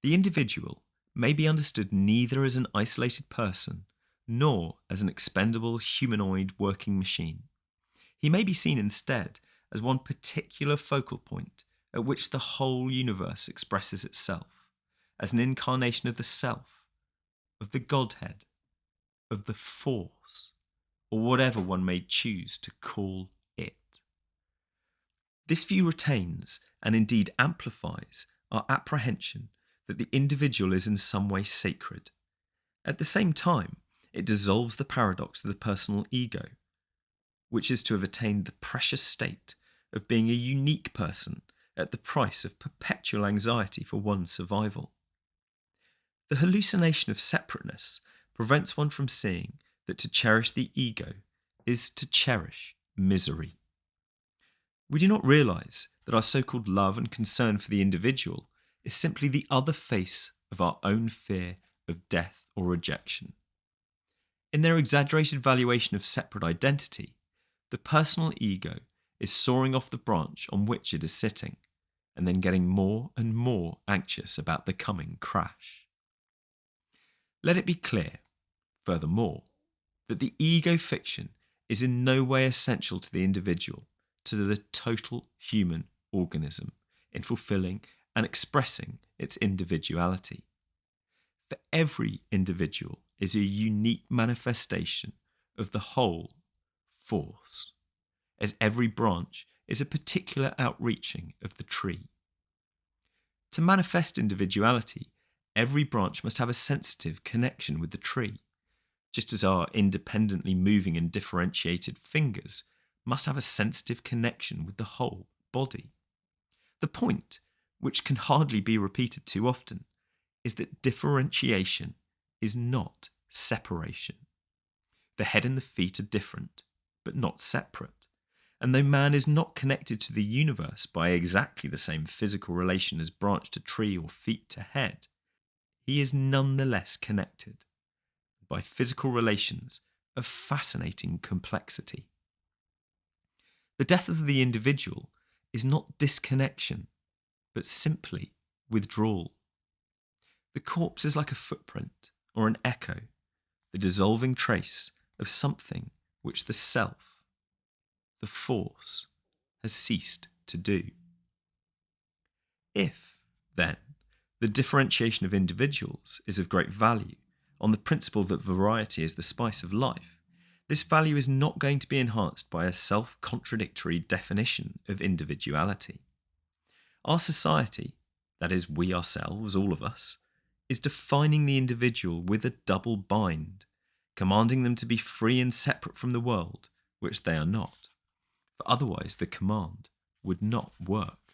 [SPEAKER 1] The individual may be understood neither as an isolated person nor as an expendable humanoid working machine. He may be seen instead as one particular focal point at which the whole universe expresses itself, as an incarnation of the self, of the Godhead, of the Force, or whatever one may choose to call it. This view retains, and indeed amplifies, our apprehension that the individual is in some way sacred. At the same time, it dissolves the paradox of the personal ego, which is to have attained the precious state of being a unique person at the price of perpetual anxiety for one's survival. The hallucination of separateness prevents one from seeing that to cherish the ego is to cherish misery. We do not realise that our so-called love and concern for the individual is simply the other face of our own fear of death or rejection. In their exaggerated valuation of separate identity, the personal ego is soaring off the branch on which it is sitting, and then getting more and more anxious about the coming crash. Let it be clear, furthermore, that the ego fiction is in no way essential to the individual, to the total human organism, in fulfilling and expressing its individuality. For every individual is a unique manifestation of the whole force, as every branch is a particular outreaching of the tree. To manifest individuality, every branch must have a sensitive connection with the tree, just as our independently moving and differentiated fingers must have a sensitive connection with the whole body. The point, which can hardly be repeated too often, is that differentiation is not separation. The head and the feet are different, but not separate. And though man is not connected to the universe by exactly the same physical relation as branch to tree or feet to head, he is nonetheless connected by physical relations of fascinating complexity. The death of the individual is not disconnection, but simply withdrawal. The corpse is like a footprint or an echo, the dissolving trace of something which the self, the force, has ceased to do. If, then, the differentiation of individuals is of great value, on the principle that variety is the spice of life, this value is not going to be enhanced by a self-contradictory definition of individuality. Our society, that is, we ourselves, all of us, is defining the individual with a double bind, commanding them to be free and separate from the world, which they are not, for otherwise the command would not work.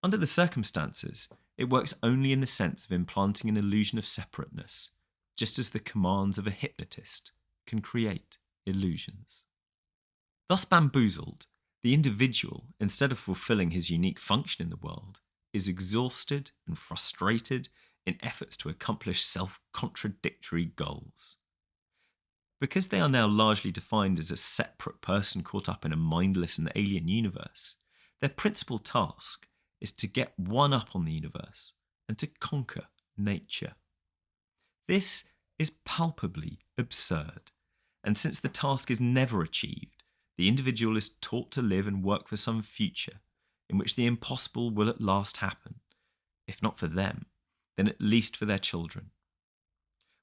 [SPEAKER 1] Under the circumstances, it works only in the sense of implanting an illusion of separateness, just as the commands of a hypnotist can create illusions. Thus bamboozled, The individual, instead of fulfilling his unique function in the world, is exhausted and frustrated in efforts to accomplish self-contradictory goals. Because they are now largely defined as a separate person caught up in a mindless and alien universe, their principal task is to get one up on the universe and to conquer nature. This is palpably absurd, and since the task is never achieved, the individual is taught to live and work for some future in which the impossible will at last happen, if not for them, then at least for their children.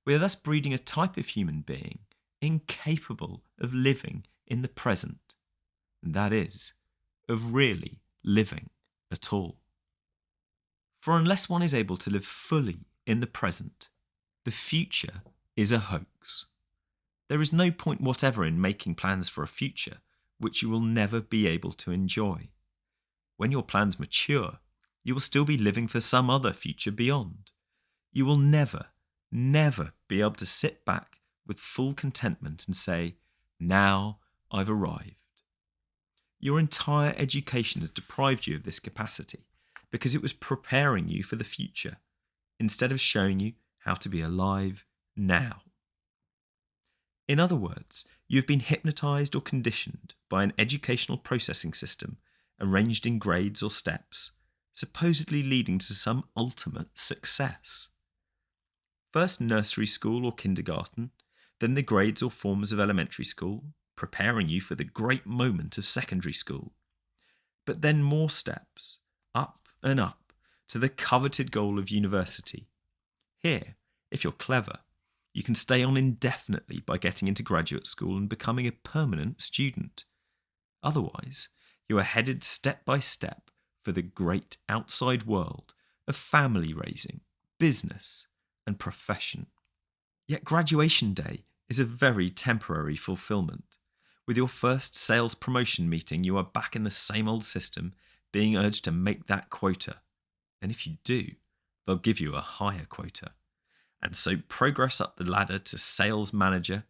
[SPEAKER 1] We are thus breeding a type of human being incapable of living in the present, and that is, of really living at all. For unless one is able to live fully in the present, the future is a hoax. There is no point whatever in making plans for a future which you will never be able to enjoy. When your plans mature, you will still be living for some other future beyond. You will never be able to sit back with full contentment and say, "Now I've arrived." Your entire education has deprived you of this capacity because it was preparing you for the future instead of showing you how to be alive now. In other words, you have been hypnotized or conditioned by an educational processing system arranged in grades or steps, supposedly leading to some ultimate success. First nursery school or kindergarten, then the grades or forms of elementary school, preparing you for the great moment of secondary school. But then more steps, up and up, to the coveted goal of university. Here, if you're clever, you can stay on indefinitely by getting into graduate school and becoming a permanent student. Otherwise, you are headed step by step for the great outside world of family raising, business, and profession. Yet graduation day is a very temporary fulfillment. With your first sales promotion meeting, you are back in the same old system, being urged to make that quota. And if you do, they'll give you a higher quota. And so progress up the ladder to sales manager,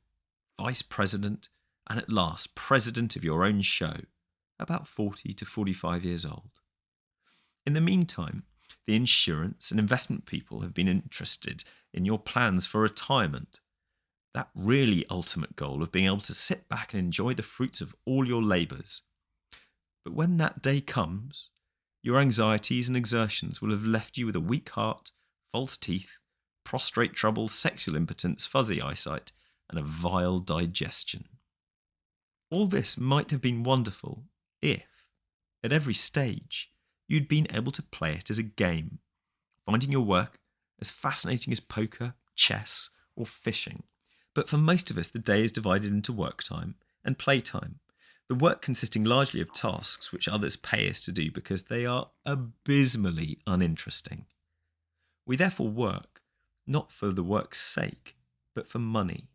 [SPEAKER 1] vice president, and at last president of your own show, about 40 to 45 years old. In the meantime, the insurance and investment people have been interested in your plans for retirement. That really ultimate goal of being able to sit back and enjoy the fruits of all your labours. But when that day comes, your anxieties and exertions will have left you with a weak heart, false teeth, prostrate trouble, sexual impotence, fuzzy eyesight, and a vile digestion. All this might have been wonderful if, at every stage, you'd been able to play it as a game, finding your work as fascinating as poker, chess, or fishing. But for most of us, the day is divided into work time and playtime, the work consisting largely of tasks which others pay us to do because they are abysmally uninteresting. We therefore work, not for the work's sake, but for money.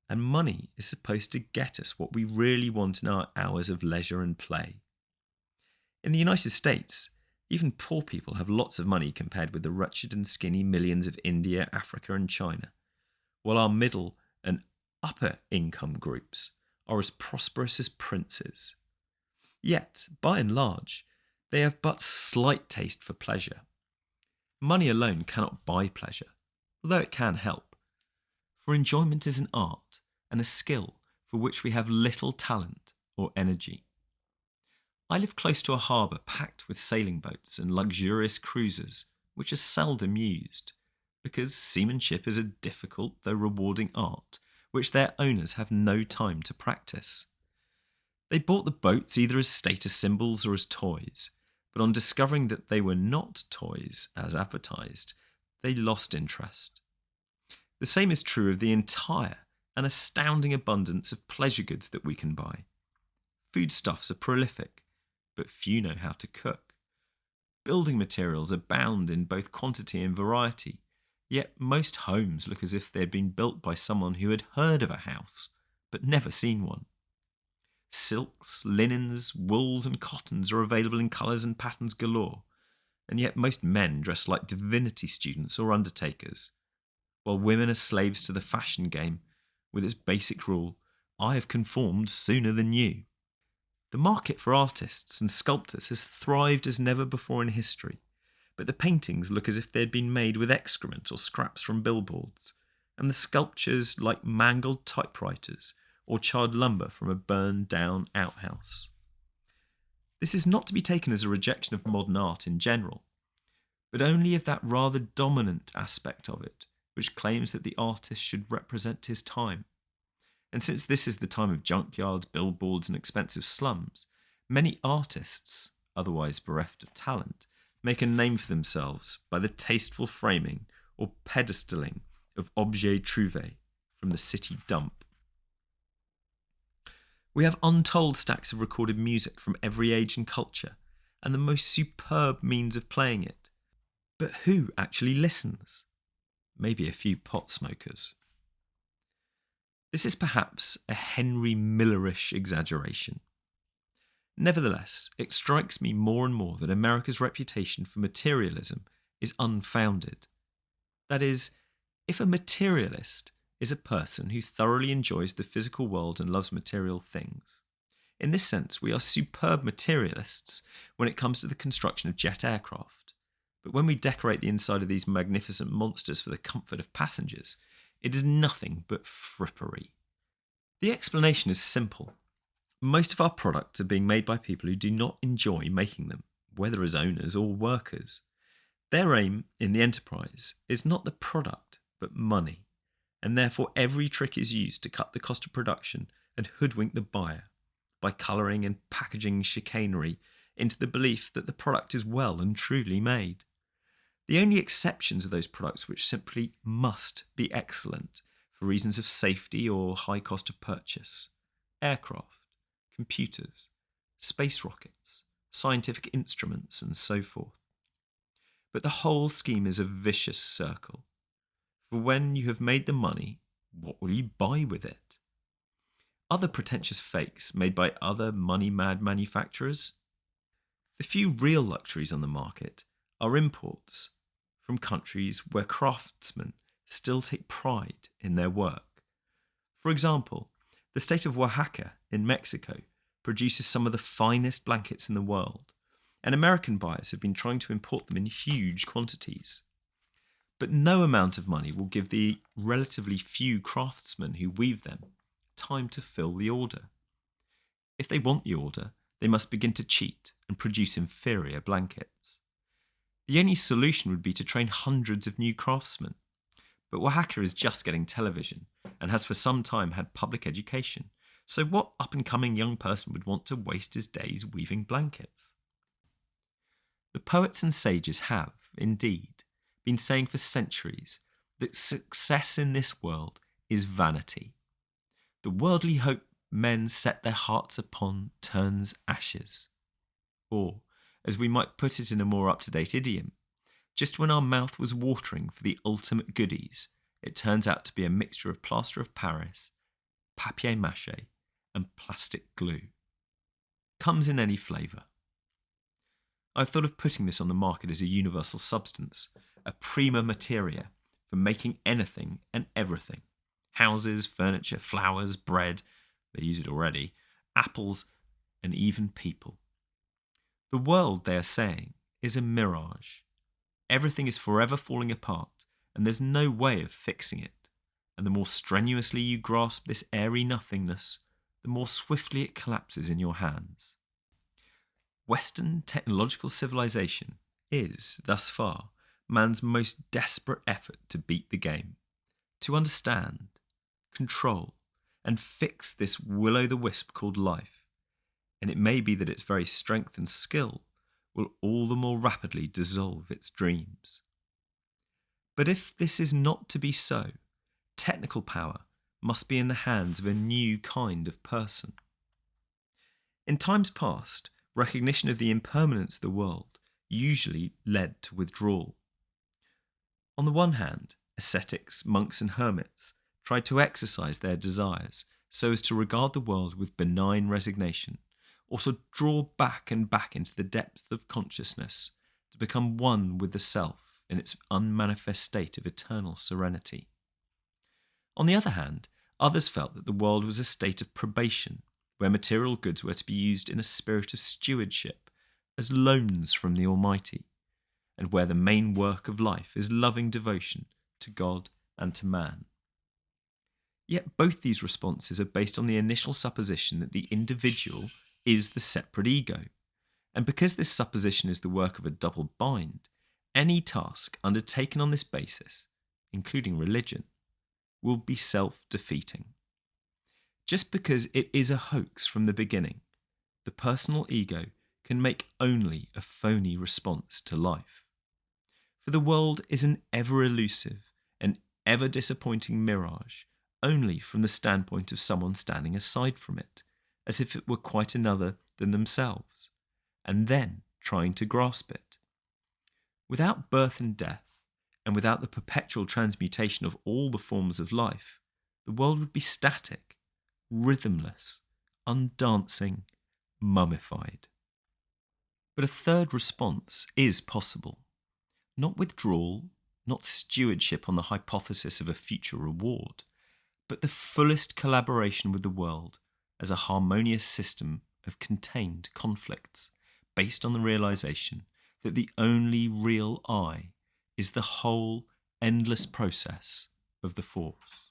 [SPEAKER 1] And money is supposed to get us what we really want in our hours of leisure and play. In the United States, even poor people have lots of money compared with the wretched and skinny millions of India, Africa, and China, while our middle and upper income groups are as prosperous as princes. Yet, by and large, they have but slight taste for pleasure. Money alone cannot buy pleasure, although it can help. For enjoyment is an art and a skill for which we have little talent or energy. I live close to a harbour packed with sailing boats and luxurious cruisers, which are seldom used, because seamanship is a difficult though rewarding art, which their owners have no time to practice. They bought the boats either as status symbols or as toys, but on discovering that they were not toys as advertised, they lost interest. The same is true of the entire and astounding abundance of pleasure goods that we can buy. Foodstuffs are prolific, but few know how to cook. Building materials abound in both quantity and variety, yet most homes look as if they had been built by someone who had heard of a house, but never seen one. Silks, linens, wools and cottons are available in colours and patterns galore, and yet most men dress like divinity students or undertakers, while women are slaves to the fashion game with its basic rule, "I have conformed sooner than you." The market for artists and sculptors has thrived as never before in history, but the paintings look as if they had been made with excrement or scraps from billboards, and the sculptures like mangled typewriters or charred lumber from a burned down outhouse. This is not to be taken as a rejection of modern art in general, but only of that rather dominant aspect of it which claims that the artist should represent his time. And since this is the time of junkyards, billboards, and expensive slums, many artists, otherwise bereft of talent, make a name for themselves by the tasteful framing or pedestaling of objets trouvés from the city dump. We have untold stacks of recorded music from every age and culture, and the most superb means of playing it. But who actually listens? Maybe a few pot smokers. This is perhaps a Henry Millerish exaggeration. Nevertheless, it strikes me more and more that America's reputation for materialism is unfounded. That is, if a materialist is a person who thoroughly enjoys the physical world and loves material things, in this sense we are superb materialists when it comes to the construction of jet aircraft. But when we decorate the inside of these magnificent monsters for the comfort of passengers, it is nothing but frippery. The explanation is simple. Most of our products are being made by people who do not enjoy making them, whether as owners or workers. Their aim in the enterprise is not the product, but money, and therefore every trick is used to cut the cost of production and hoodwink the buyer by colouring and packaging chicanery into the belief that the product is well and truly made. The only exceptions are those products which simply must be excellent for reasons of safety or high cost of purchase. Aircraft, computers, space rockets, scientific instruments, and so forth. But the whole scheme is a vicious circle. For when you have made the money, what will you buy with it? Other pretentious fakes made by other money-mad manufacturers? The few real luxuries on the market are imports from countries where craftsmen still take pride in their work. For example, the state of Oaxaca in Mexico produces some of the finest blankets in the world, and American buyers have been trying to import them in huge quantities. But no amount of money will give the relatively few craftsmen who weave them time to fill the order. If they want the order, they must begin to cheat and produce inferior blankets. The only solution would be to train hundreds of new craftsmen. But Oaxaca is just getting television and has for some time had public education, so what up-and-coming young person would want to waste his days weaving blankets? The poets and sages have, indeed, been saying for centuries that success in this world is vanity. The worldly hope men set their hearts upon turns ashes. Or, as we might put it in a more up-to-date idiom, just when our mouth was watering for the ultimate goodies, it turns out to be a mixture of plaster of Paris, papier-mâché, and plastic glue. Comes in any flavour. I've thought of putting this on the market as a universal substance, a prima materia for making anything and everything. Houses, furniture, flowers, bread, they use it already, apples, and even people. The world, they are saying, is a mirage. Everything is forever falling apart, and there's no way of fixing it. And the more strenuously you grasp this airy nothingness, the more swiftly it collapses in your hands. Western technological civilization is, thus far, man's most desperate effort to beat the game, to understand, control, and fix this will-o'-the-wisp called life. And it may be that its very strength and skill will all the more rapidly dissolve its dreams. But if this is not to be so, technical power must be in the hands of a new kind of person. In times past, recognition of the impermanence of the world usually led to withdrawal. On the one hand, ascetics, monks, and hermits tried to exercise their desires so as to regard the world with benign resignation, or to draw back and back into the depths of consciousness, to become one with the self in its unmanifest state of eternal serenity. On the other hand, others felt that the world was a state of probation, where material goods were to be used in a spirit of stewardship as loans from the Almighty, and where the main work of life is loving devotion to God and to man. Yet both these responses are based on the initial supposition that the individual is the separate ego, and because this supposition is the work of a double bind, any task undertaken on this basis, including religion, will be self-defeating. Just because it is a hoax from the beginning, the personal ego can make only a phony response to life. For the world is an ever-elusive and ever-disappointing mirage only from the standpoint of someone standing aside from it, as if it were quite another than themselves, and then trying to grasp it. Without birth and death, and without the perpetual transmutation of all the forms of life, the world would be static, rhythmless, undancing, mummified. But a third response is possible. Not withdrawal, not stewardship on the hypothesis of a future reward, but the fullest collaboration with the world as a harmonious system of contained conflicts, based on the realization that the only real I is the whole endless process of the Force.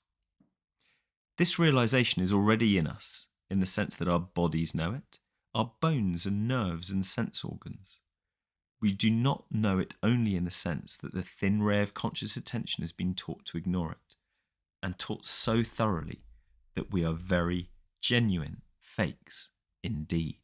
[SPEAKER 1] This realization is already in us, in the sense that our bodies know it, our bones and nerves and sense organs. We do not know it only in the sense that the thin ray of conscious attention has been taught to ignore it, and taught so thoroughly that we are very genuine fakes indeed.